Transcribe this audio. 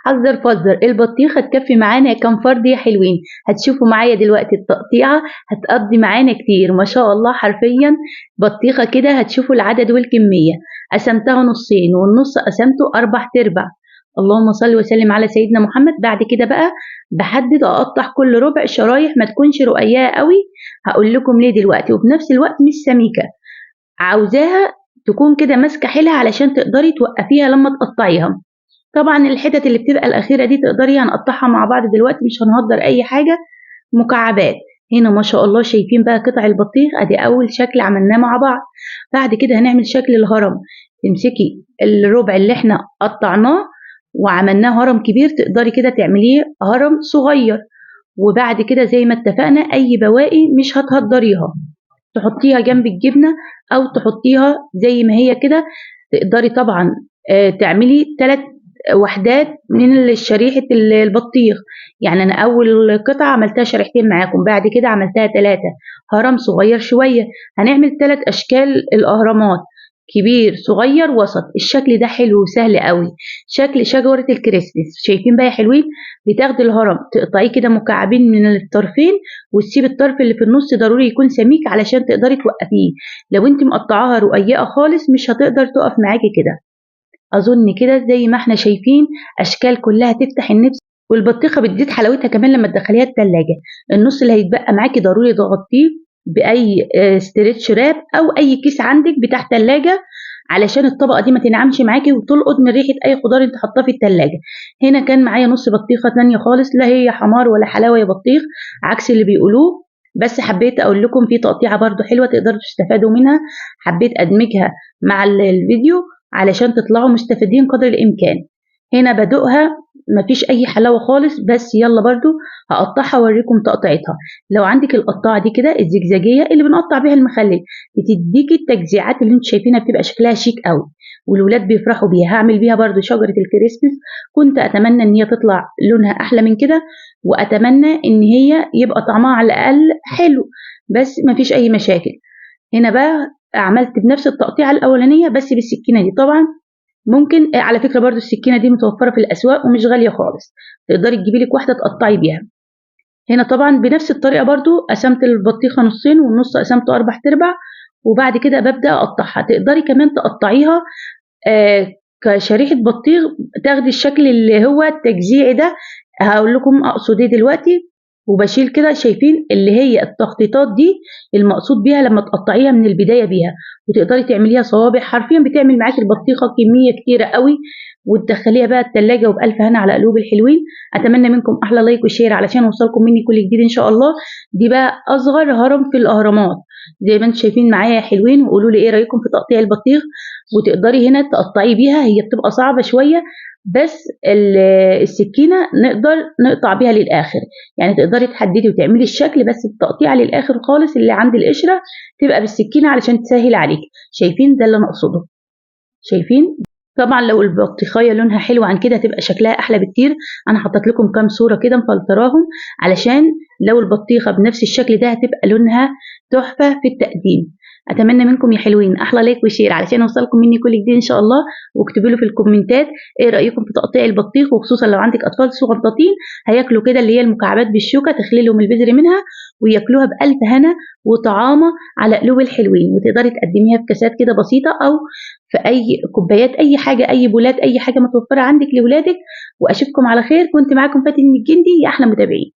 حذر فذر، البطيخة تكفي معانا كام فرد يا حلوين. هتشوفوا معايا دلوقتي التقطيعة هتقضي معانا كتير ما شاء الله، حرفيا بطيخة كده هتشوفوا العدد والكمية. قسمتها نصين والنص قسمته 4/4. اللهم صل وسلم على سيدنا محمد. بعد كده بقى بحدد اقطع كل ربع شرايح ما تكونش رقيقة قوي، هقول لكم ليه دلوقتي، وفي نفس الوقت مش سميكة، عاوزاها تكون كده ماسكة حيلها علشان تقدري توقفيها لما تقطعيها. طبعا الحتت اللي بتبقى الأخيرة دي تقدري هنقطعها مع بعض دلوقتي، مش هنهدر أي حاجة، مكعبات. هنا ما شاء الله شايفين بقى قطع البطيخ، ادي أول شكل عملناه مع بعض. بعد كده هنعمل شكل الهرم. تمسكي الربع اللي احنا قطعناه وعملناه هرم كبير، تقدري كده تعمليه هرم صغير. وبعد كده زي ما اتفقنا أي بواقي مش هتهدريها، تحطيها جنب الجبنة أو تحطيها زي ما هي كده. تقدري طبعا تعملي 3 وحدات من شريحة البطيخ. يعني أنا أول قطعة عملتها شريحتين معاكم، بعد كده عملتها 3 هرم صغير شوية. هنعمل 3 أشكال الأهرامات، كبير صغير وسط. الشكل ده حلو وسهل قوي، شكل شجرة الكريسماس. شايفين بقى يا حلوين؟ بتاخدي الهرم تقطعيه كده مكعبين من الطرفين، وتسيب الطرف اللي في النص ضروري يكون سميك علشان تقدري توقفيه. لو انت مقطعاها رقيقة خالص مش هتقدر تقف معاكي كده. اظن كده زي ما احنا شايفين اشكال كلها تفتح النفس. والبطيخه بتزيد حلاوتها كمان لما تدخليها التلاجة. النص اللي هيتبقى معاكي ضروري تغطيه باي ستريتش راب او اي كيس عندك بتاع تلاجة، علشان الطبقه دي ما تنعمش معاكي وتلقط من ريحه اي خضار انت حاطاه في التلاجة. هنا كان معايا نص بطيخه تانية خالص، لا هي حمار ولا حلاوه يا بطيخ عكس اللي بيقولوه، بس حبيت اقول لكم في تقطيعه برضو حلوه تقدروا تستفادوا منها. حبيت ادمجها مع الفيديو علشان تطلعوا مستفيدين قدر الامكان. هنا بدوقها مفيش اي حلاوه خالص، بس يلا برضو هقطعها واوريكم تقطيعتها. لو عندك القطاعه دي كده الزجزاجيه اللي بنقطع بيها المخلل، بتديكي التجزيعات اللي انتوا شايفينها، بتبقى شكلها شيك قوي والولاد بيفرحوا بيها. هعمل بيها برضو شجره الكريسماس، كنت اتمنى ان هي تطلع لونها احلى من كده، واتمنى ان هي يبقى طعمها على الاقل حلو، بس مفيش اي مشاكل. هنا بقى عملت بنفس التقطيعه الاولانيه بس بالسكينه دي. طبعا ممكن على فكره برضو السكينه دي متوفره في الاسواق ومش غاليه خالص، تقدري تجيبي لك واحده تقطعي بيها. هنا طبعا بنفس الطريقه برضو قسمت البطيخه نصين والنص قسمته 4/4، وبعد كده ببدا اقطعها. تقدري كمان تقطعيها كشريحه بطيخ، تاخدي الشكل اللي هو التجزيعي ده. هقول لكم اقصد ايه دلوقتي. وبشيل كده، شايفين اللي هي التخطيطات دي المقصود بيها لما تقطعيها من البدايه بيها، وتقدري تعمليها صوابع. حرفيا بتعمل معاكي البطيخه كميه كتيره قوي، وتدخليها بقى التلاجة وبألف هنا على قلوب الحلوين. اتمنى منكم احلى لايك وشير علشان اوصلكم مني كل جديد ان شاء الله. دي بقى اصغر هرم في الاهرامات زي ما انتم شايفين معايا يا حلوين، وقولوا لي ايه رايكم في تقطيع البطيخ. وتقدري هنا تقطعي بيها، هي بتبقى صعبه شويه بس السكينه نقدر نقطع بيها للاخر. يعني تقدري تحددي وتعملي الشكل، بس التقطيع للاخر خالص اللي عند القشره تبقى بالسكينه علشان تسهل عليك. شايفين ده اللي انا اقصده؟ شايفين؟ طبعا لو البطيخايه لونها حلو عن كده هتبقى شكلها احلى بكتير. انا حطيت لكم كام صوره كده مفلتراهم علشان لو البطيخه بنفس الشكل ده هتبقى لونها تحفه في التقديم. اتمنى منكم يا حلوين احلى لايك وشير علشان اوصلكم مني كل جديد ان شاء الله. واكتبوا له في الكومنتات ايه رايكم في تقطيع البطيخ، وخصوصا لو عندك اطفال صغنطاطين هياكلوا كده اللي هي المكعبات بالشوكه، تخلي لهم البذر منها وياكلوها بألف هنا وطعامه على قلوب الحلوين. وتقدري تقدميها في كاسات كده بسيطه، او في اي كوبايات، اي حاجه، اي بولات، اي حاجه متوفره عندك لاولادك. واشوفكم على خير. كنت معاكم فاتن الجندي، يا احلى متابعين.